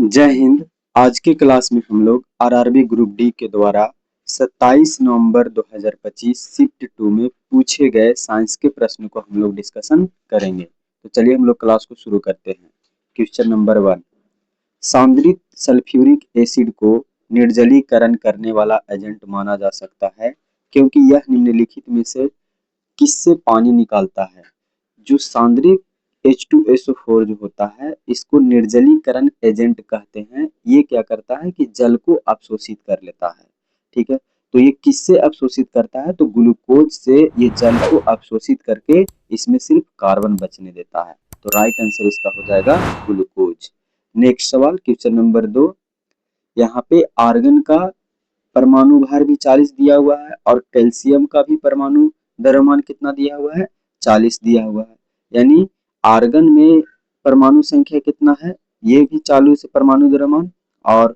जय हिंद। आज के क्लास में हम लोग आरआरबी ग्रुप डी के द्वारा 27 नवंबर 2025 शिफ्ट 2 में पूछे गए साइंस के प्रश्न को हम लोग डिस्कशन करेंगे। तो चलिए हम लोग क्लास को शुरू करते हैं। क्वेश्चन नंबर 1, सांद्रित सल्फ्यूरिक एसिड को निर्जलीकरण करने वाला एजेंट माना जा सकता है क्योंकि यह निम्नलिखित में से किससे पानी निकालता है। जो सांद्रित H2SO4 जो होता है इसको निर्जलीकरण एजेंट कहते हैं। ये क्या करता है कि जल को अवशोषित कर लेता है। ठीक है, तो ये किससे अवशोषित करता है, तो ग्लूकोज से ये जल को अवशोषित करके इसमें सिर्फ कार्बन बचने देता है। तो राइट आंसर इसका हो जाएगा ग्लूकोज। नेक्स्ट सवाल, क्वेश्चन नंबर 2, यहाँ पे आर्गन का परमाणु भार भी 40 दिया हुआ है और कैल्शियम का भी परमाणु द्रव्यमान कितना दिया हुआ है, 40 दिया हुआ है। यानी आर्गन में परमाणु संख्या कितना है, ये भी 40 परमाणु द्रव्यमान, और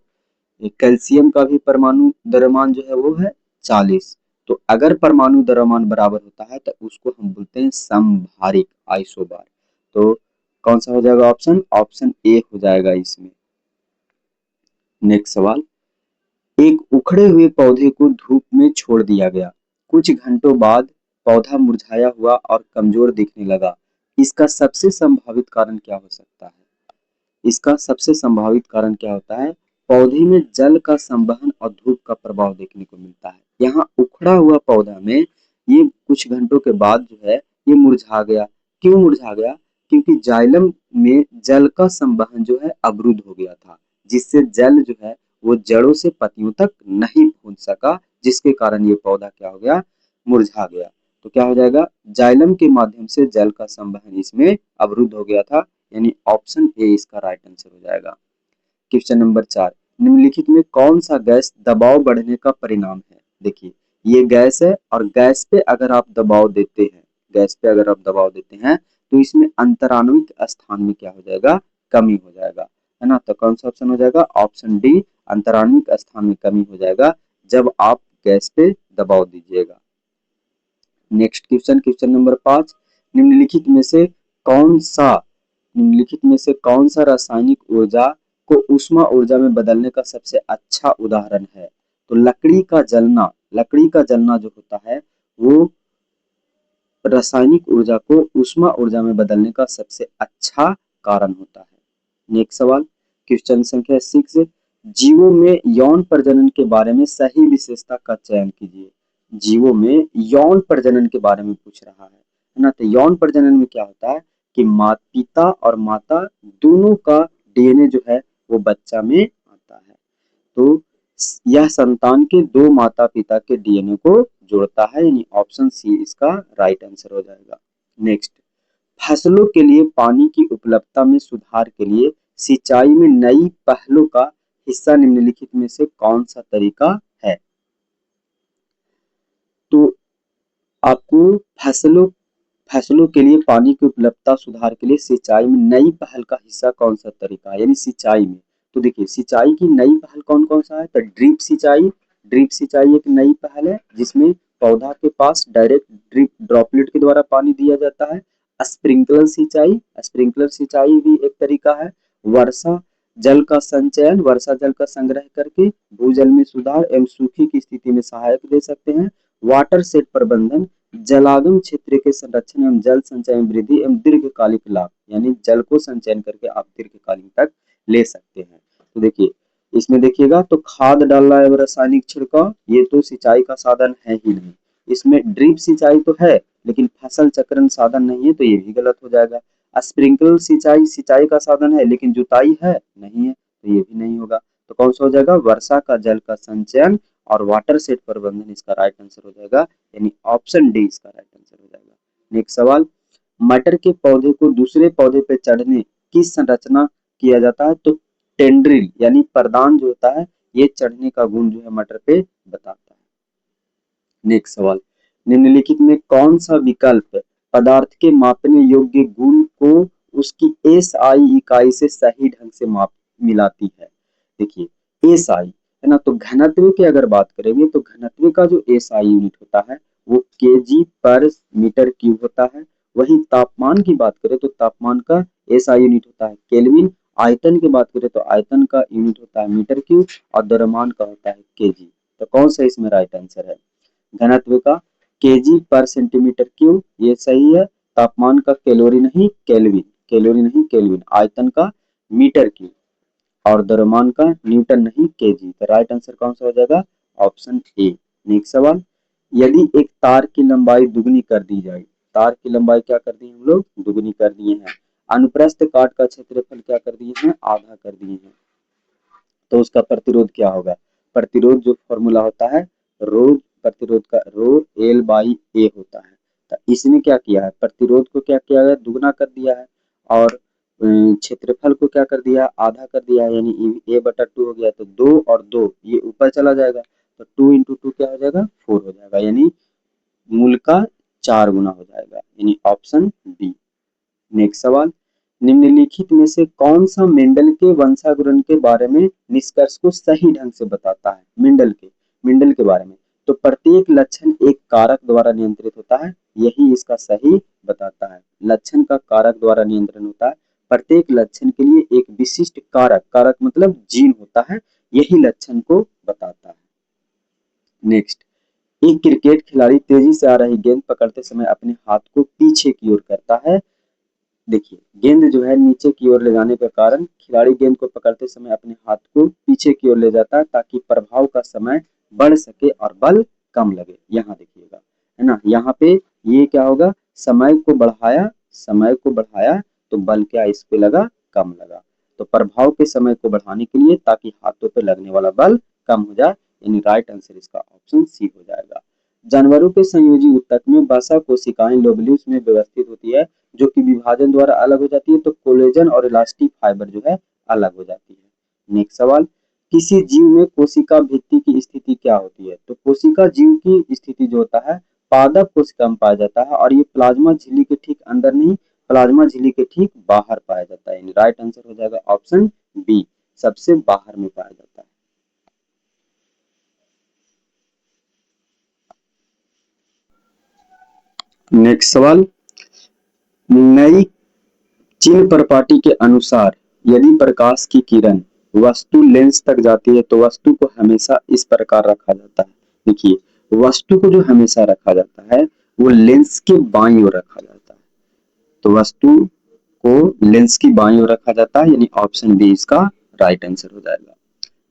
कैल्शियम का भी परमाणु द्रव्यमान जो है वो है 40। तो अगर परमाणु द्रव्यमान बराबर होता है तो उसको हम बोलते हैं समभारिक आइसोबार। तो कौन सा हो जाएगा ऑप्शन, ऑप्शन ए हो जाएगा इसमें। नेक्स्ट सवाल, एक उखड़े हुए पौधे को धूप में छोड़ दिया गया। कुछ घंटों बाद पौधा मुरझाया हुआ और कमजोर दिखने लगा। इसका सबसे संभावित कारण क्या हो सकता है। इसका सबसे संभावित कारण क्या होता है, पौधे में जल का संवहन और धूप का प्रभाव देखने को मिलता है। यहाँ उखड़ा हुआ पौधा में ये कुछ घंटों के बाद जो है ये मुरझा गया। क्यों मुरझा गया, क्योंकि जाइलम में जल का संवहन जो है अवरुद्ध हो गया था, जिससे जल जो है वो जड़ों से पत्तियों तक नहीं पहुंच सका, जिसके कारण ये पौधा क्या हो गया, मुरझा गया। तो क्या हो जाएगा, जाइलम के माध्यम से जल का संवहन इसमें अवरुद्ध हो गया था, यानी ऑप्शन ए इसका राइट आंसर हो जाएगा। क्वेश्चन नंबर 4, निम्नलिखित में कौन सा गैस दबाव बढ़ने का परिणाम है। देखिए ये गैस है और गैस पे अगर आप दबाव देते हैं, गैस पे अगर आप दबाव देते हैं तो इसमें अंतराणुविक स्थान में क्या हो जाएगा, कमी हो जाएगा, है ना। तो कौन सा ऑप्शन हो जाएगा, ऑप्शन डी, अंतराणुविक स्थान में कमी हो जाएगा जब आप गैस पे दबाव दीजिएगा। नेक्स्ट क्वेश्चन, क्वेश्चन नंबर 5, निम्नलिखित में से कौन सा निम्नलिखित में से कौन सा रासायनिक ऊर्जा को ऊष्मा ऊर्जा में बदलने का सबसे अच्छा उदाहरण है। तो लकड़ी का जलना जो होता है वो रासायनिक ऊर्जा को ऊष्मा ऊर्जा में बदलने का सबसे अच्छा कारण होता है। नेक्स्ट सवाल, क्वेश्चन संख्या 6, जीवों में यौन प्रजनन के बारे में सही विशेषता का चयन कीजिए। जीवों में यौन प्रजनन के बारे में पूछ रहा है ना। तो यौन प्रजनन में क्या होता है कि पिता और माता दोनों का डीएनए जो है वो बच्चा में आता है। तो यह संतान के दो माता पिता के डीएनए को जोड़ता है, यानी ऑप्शन सी इसका राइट आंसर हो जाएगा। नेक्स्ट, फसलों के लिए पानी की उपलब्धता में सुधार के लिए सिंचाई में नई पहलों का हिस्सा निम्नलिखित में से कौन सा तरीका है। तो आपको फसलों के लिए पानी की उपलब्धता सुधार के लिए सिंचाई में नई पहल का हिस्सा कौन सा तरीका है, यानी सिंचाई में। तो देखिए सिंचाई की नई पहल कौन कौन सा है, तो ड्रिप सिंचाई एक नई पहल है जिसमें पौधा के पास डायरेक्ट ड्रिप ड्रॉपलेट के द्वारा पानी दिया जाता है। स्प्रिंकलर सिंचाई भी एक तरीका है। वर्षा जल का संग्रह करके भूजल में सुधार एवं सूखी की स्थिति में सहायक दे सकते हैं। वाटर सेट प्रबंधन, जलागम क्षेत्र के संरक्षण एवं जल संचय में वृद्धि एवं दीर्घकालिक लाभ, यानी जल को संचयन करके आप दीर्घकालीन तक ले सकते हैं। तो देखिए इसमें देखिएगा तो खाद डालना एवं रासायनिक छिड़काव ये तो सिंचाई का साधन है ही नहीं। इसमें ड्रिप सिंचाई तो है लेकिन फसल चक्रण साधन नहीं है, तो ये भी गलत हो जाएगा। स्प्रिंकलर सिंचाई सिंचाई का साधन है लेकिन जुताई है नहीं है, तो ये भी नहीं होगा। तो कौन सा हो जाएगा, वर्षा का जल का संचयन और वाटर सेट प्रबंधन इसका राइट आंसर हो जाएगा, यानी ऑप्शन डी इसका राइट आंसर हो जाएगा। नेक्स्ट सवाल, मटर के पौधे को दूसरे पौधे पे चढ़ने की संरचना किया जाता है। तो टेंड्रिल यानी प्रदान जो होता है ये चढ़ने का गुण जो है मटर पे बताता है। नेक्स्ट सवाल, निम्नलिखित में कौन सा विकल्प पदार्थ के मापने योग्य गुण को उसकी एसआई इकाई से सही ढंग से मिलाती है। देखिए एसआई है ना, तो घनत्व की अगर बात करेंगे तो घनत्व का जो एसआई यूनिट होता है वो केजी पर मीटर क्यूब होता है। वही तापमान की बात करें तो तापमान का एसआई यूनिट होता है केल्विन, आयतन की बात करें तो आयतन का यूनिट होता है मीटर क्यूब और द्रव्यमान का होता है केजी। तो कौन सा इसमें राइट आंसर है? घनत्व का केजी पर सेंटीमीटर क्यूब ये सही है। तापमान का कैलोरी नहीं केल्विन, कैलोरी नहीं केल्विन। आयतन का मीटर क्यूब और द्रव्यमान का न्यूटन नहीं केजी। तो राइट आंसर कौन सा हो जाएगा? Option A. नेक्स्ट सवाल, यदि एक तार की लंबाई दुगनी कर दी जाए, तार की लंबाई क्या कर दी हम लोग? दुगनी कर दिए हैं। अनुप्रस्थ काट का क्षेत्रफल क्या कर दिए हैं? आधा कर दिए हैं। तो उसका प्रतिरोध क्या होगा? प्रतिरोध जो फॉर्मूला होता है रो, प्रतिरोध का रो एल बाई ए होता है। तो इसने क्या किया है? प्रतिरोध को क्या किया है? दुगना कर दिया है और क्षेत्रफल को क्या कर दिया? आधा कर दिया है, यानी ए बटा टू हो गया। तो 2 और 2 ये ऊपर चला जाएगा, तो 2 इंटू 2 क्या हो जाएगा? 4 हो जाएगा, यानी मूल का 4 गुना हो जाएगा, यानी ऑप्शन बी। नेक्स्ट सवाल, निम्नलिखित में से कौन सा मेंडल के वंशानुक्रम के बारे में निष्कर्ष को सही ढंग से बताता है? मेंडल के बारे में। तो प्रत्येक लक्षण एक कारक द्वारा नियंत्रित होता है, यही इसका सही बताता है। लक्षण का कारक द्वारा नियंत्रण होता है। प्रत्येक लक्षण के लिए एक विशिष्ट कारक, कारक मतलब जीन होता है, यही लक्षण को बताता है। नेक्स्ट, एक क्रिकेट खिलाड़ी तेजी से आ रही गेंद पकड़ते समय अपने हाथ को पीछे की ओर करता है। देखिए, गेंद जो है नीचे की ओर ले जाने के कारण खिलाड़ी गेंद को पकड़ते समय अपने हाथ को पीछे की ओर ले जाता है, ताकि प्रभाव का समय बढ़ सके और बल कम लगे। यहाँ देखिएगा, है ना, यहाँ पे ये क्या होगा? समय को बढ़ाया तो बल क्या इस पे लगा? कम लगा। तो प्रभाव के समय को बढ़ाने के लिए, ताकि हाथों पे लगने वाला बल कम हो जाए, यानी राइट आंसर इसका ऑप्शन सी हो जाएगा। जानवरों के संयोजी ऊतक में वसा कोशिकाएं लोबुल्स में व्यवस्थित होती है, जो कि विभाजन द्वारा अलग हो जाती है। तो कोलेजन और इलास्टिक फाइबर जो है अलग हो जाती है। नेक्स्ट सवाल, किसी जीव में कोशिका भित्ति की स्थिति क्या होती है? तो कोशिका जीव की स्थिति जो होता है पादप कोशिका में पाया जाता है, और ये प्लाज्मा झिल्ली के ठीक अंदर नहीं, प्लाज्मा झिल्ली के ठीक बाहर पाया जाता है। राइट आंसर हो जाएगा ऑप्शन बी, सबसे बाहर में पाया जाता है। नेक्स्ट सवाल, नई चिन्ह प्रपाटी के अनुसार यदि प्रकाश की किरण वस्तु लेंस तक जाती है तो वस्तु को हमेशा इस प्रकार रखा जाता है। देखिए, वस्तु को जो हमेशा रखा जाता है वो लेंस के बाईं ओर रखा जाता है। तो वस्तु को लेंस की बाईं ओर रखा जाता है, यानी ऑप्शन बी इसका राइट आंसर हो जाएगा।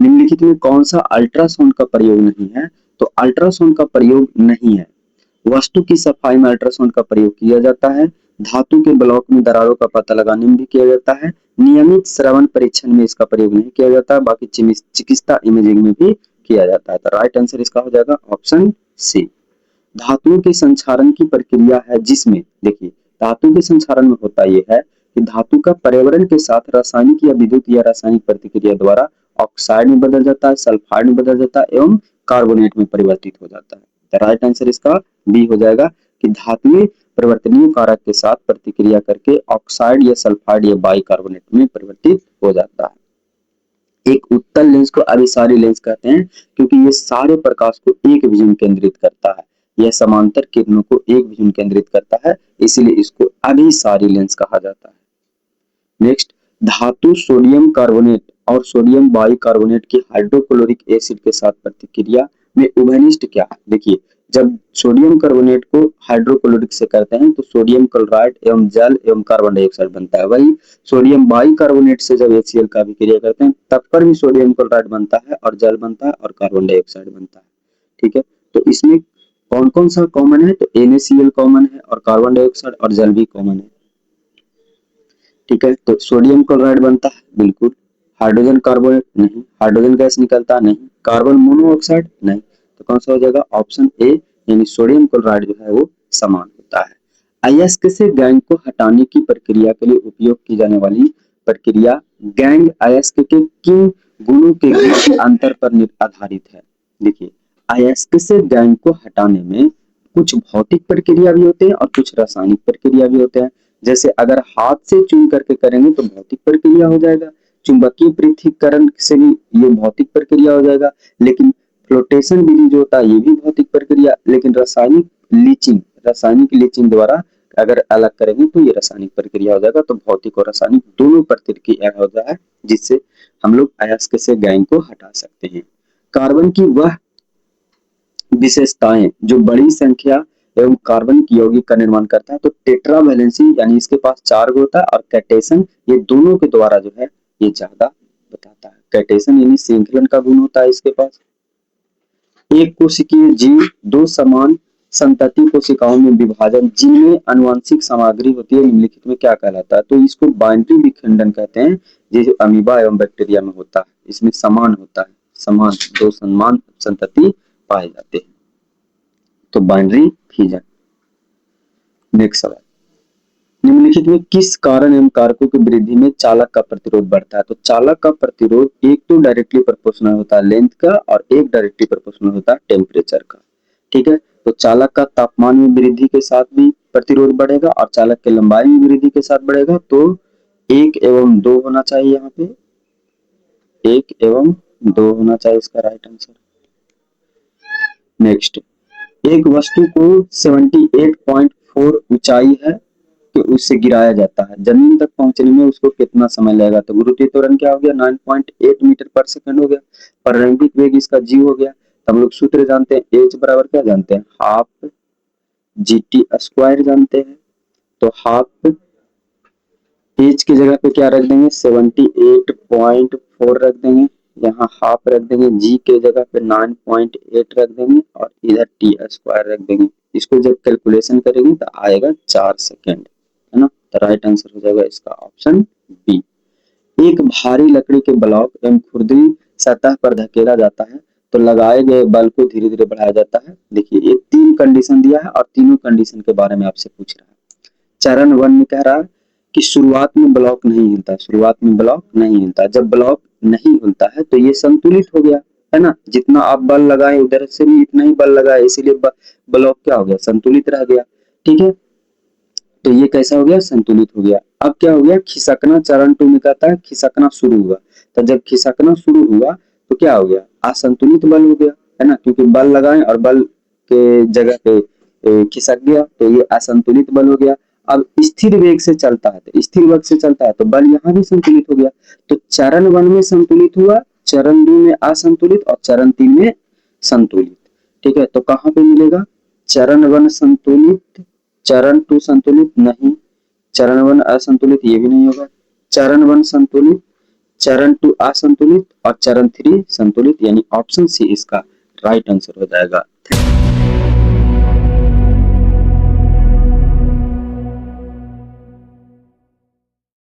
निम्नलिखित में कौन सा अल्ट्रासाउंड का प्रयोग नहीं है? तो अल्ट्रासाउंड का प्रयोग नहीं है। वस्तु की सफाई में अल्ट्रासाउंड का प्रयोग किया जाता है। धातु के ब्लॉक में दरारों का पता लगाने में भी किया जाता है। नियमित श्रवण परीक्षण में इसका प्रयोग नहीं किया जाता, बाकी चिकित्सा इमेजिंग में भी किया जाता है। तो राइट आंसर इसका हो जाएगा ऑप्शन सी। धातुओं के संक्षारण की प्रक्रिया है जिसमें, देखिए, धातु के संक्षारण में होता यह है कि धातु का पर्यावरण के साथ रासायनिक या विद्युत या रासायनिक प्रतिक्रिया द्वारा ऑक्साइड में बदल जाता है, सल्फाइड में बदल जाता है एवं कार्बोनेट में परिवर्तित हो जाता है। तो राइट आंसर इसका बी हो जाएगा कि धातुएं परिवर्तनीय कारक के साथ प्रतिक्रिया करके ऑक्साइड या सल्फाइड या बाइकार्बोनेट में परिवर्तित हो जाता है। एक उत्तल लेंस को अभिसारी लेंस कहते हैं, क्योंकि ये सारे प्रकाश को एक विजन केंद्रित करता है। यह समांतर किरणों को एक विजन केंद्रित करता है, इसीलिए इसको अभिसारी लेंस कहा जाता है। नेक्स्ट, धातु सोडियम कार्बोनेट और सोडियम बाइकार्बोनेट की हाइड्रोक्लोरिक एसिड के साथ प्रतिक्रिया में उभयनिष्ठ क्या है? देखिए, जब सोडियम कार्बोनेट को हाइड्रोक्लोरिक से करते हैं तो सोडियम क्लोराइड एवं जल एवं कार्बन डाइऑक्साइड बनता है। वही सोडियम बाइकार्बोनेट से जब HCl का अभिक्रिया करते हैं तब पर भी सोडियम क्लोराइड बनता है और जल बनता है और कार्बन डाइऑक्साइड बनता है। ठीक है, तो इसमें कौन कौन सा कॉमन है? तो NaCl कॉमन है और कार्बन डाइऑक्साइड और जल भी कॉमन है। ठीक है, तो सोडियम क्लोराइड बनता है, बिल्कुल। हाइड्रोजन कार्बोनेट नहीं, हाइड्रोजन गैस निकलता नहीं, कार्बन मोनोऑक्साइड नहीं। तो कौन सा हो जाएगा? ऑप्शन ए, यानी सोडियम क्लोराइड जो है वो समान होता है। अयस्क से गैंग को हटाने की प्रक्रिया के लिए उपयोग की जाने वाली प्रक्रिया गैंग अयस्क के किन गुणों के बीच अंतर पर आधारित है? देखिए, अयस्क से गैंग को हटाने में कुछ भौतिक प्रक्रिया भी होते हैं और कुछ रासायनिक प्रक्रिया भी होते हैं। जैसे अगर हाथ से चुन करके करेंगे तो भौतिक प्रक्रिया हो जाएगा, चुंबकीय पृथक्करण से भी ये भौतिक प्रक्रिया हो जाएगा, लेकिन फ्लोटेशन विधि जो होता है ये भी भौतिक प्रक्रिया, लेकिन रासायनिक लीचिंग द्वारा अगर अलग करेंगे तो ये रासायनिक प्रक्रिया हो जाएगा। तो भौतिक और रासायनिक दोनों प्रक्रिया हो जाए जिससे हम लोग अयस्क से गैंग को हटा सकते हैं। कार्बन की वह विशेषताएं जो बड़ी संख्या एवं कार्बन की यौगिक का निर्माण करता है। तो टेट्रा वैलेंसी यानी इसके पास 4 होता है और कैटेशन ये दोनों के द्वारा जो है ये ज्यादा बताता है। कैटेशन यानी श्रृंखलन का गुण होता है इसके पास। एक कोशिकीय जीव दो समान संतति कोशिकाओं में विभाजन जिनमें आनुवंशिक सामग्री होती है निम्नलिखित में क्या कहलाता है। तो इसको बाइनरी विखंडन कहते हैं, जो अमीबा एवं बैक्टीरिया में होता है। इसमें समान होता है, समान दो समान संतति पाए जाते हैं, तो बाइनरी फिजन। नेक्स्ट सवाल, निम्नलिखित में किस कारण एवं कारकों की वृद्धि में चालक का प्रतिरोध बढ़ता है। तो चालक का प्रतिरोध एक तो डायरेक्टली प्रोपोर्शनल होता है लेंथ का और एक डायरेक्टली प्रोपोर्शनल होता है टेम्परेचर का। ठीक है, तो चालक का तापमान में वृद्धि के साथ भी प्रतिरोध बढ़ेगा और चालक के लंबाई में वृद्धि के साथ बढ़ेगा। तो 1 एवं 2 होना चाहिए, यहाँ पे 1 एवं 2 होना चाहिए इसका राइट आंसर। नेक्स्ट, एक वस्तु को 78.4 ऊंचाई है कि उससे गिराया जाता है, जमीन तक पहुंचने में उसको कितना समय लगेगा। तो गुरुत्वीय त्वरण क्या हो गया, 9.8 मीटर पर सेकंड हो गया। प्रारंभिक वेग इसका जी हो गया। तो हम लोग सूत्र जानते हैं, एच बराबर क्या जानते हैं, हाफ जीटी स्क्वायर जानते हैं। तो हाफ एच की जगह पे क्या रख देंगे, 78.4 रख देंगे, यहाँ हाफ रख देंगे, जी के जगह पे 9.8 रख देंगे और इधर टी स्क्वायर रख देंगे। इसको जब कैलकुलेशन करेंगे तो आएगा 4 सेकेंड, है ना। तो राइट आंसर हो जाएगा इसका ऑप्शन बी। एक भारी लकड़ी के ब्लॉक एवं खुरदरी सतह पर धकेला जाता है तो लगाए गए बल को धीरे धीरे बढ़ाया जाता है। देखिए ये 3 कंडीशन दिया है और तीनों कंडीशन के बारे में आपसे पूछ रहा है। चरण 1 में कह रहा है कि शुरुआत में ब्लॉक नहीं हिलता, शुरुआत में ब्लॉक नहीं हिलता। जब ब्लॉक नहीं हिलता है तो ये संतुलित हो गया, है ना। जितना आप बल लगाए उधर से भी इतना ही बल लगाए, इसीलिए ब्लॉक क्या हो गया, संतुलित रह गया। ठीक है, तो ये कैसा हो गया, संतुलित हो गया। अब क्या हो गया, खिसकना चरण 2 में कहता है खिसकना शुरू हुआ। तो जब खिसकना शुरू हुआ तो क्या हो गया, असंतुलित बल हो गया, है ना, क्योंकि बल लगाए और बल के जगह पे खिसक गया तो ये असंतुलित बल हो गया। अब स्थिर वेग से चलता है, तो स्थिर वेग से चलता है तो बल यहाँ भी संतुलित हो गया। तो चरण 1 में संतुलित हुआ, चरण 2 में असंतुलित और चरण 3 में संतुलित। ठीक है, तो कहाँ पे मिलेगा, चरण 1 संतुलित, चरण 2 संतुलित नहीं, चरण 1 असंतुलित ये भी नहीं होगा, चरण 1 संतुलित, चरण 2 असंतुलित और चरण 3 संतुलित, यानी ऑप्शन सी इसका राइट आंसर हो जाएगा।